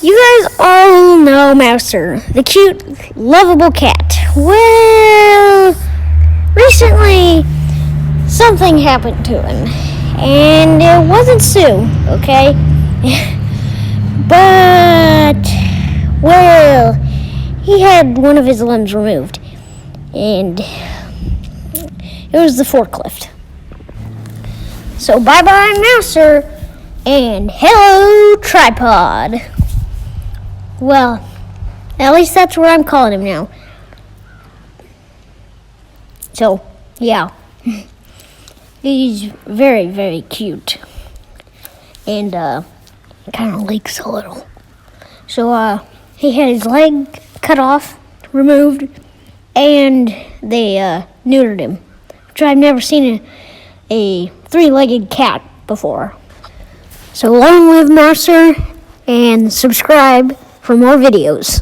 You guys all know Mouser, the cute, lovable cat. Well, recently something happened to him, and it wasn't Sue, okay? But, well, he had one of his limbs removed, and it was the forklift. So bye-bye Mouser, and hello tripod. Well, at least that's what I'm calling him now. So, yeah. He's very, very cute. And, kind of leaks a little. So, he had his leg cut off, removed, and they, neutered him. Which I've never seen a three-legged cat before. So long live Mouser, and subscribe for more videos.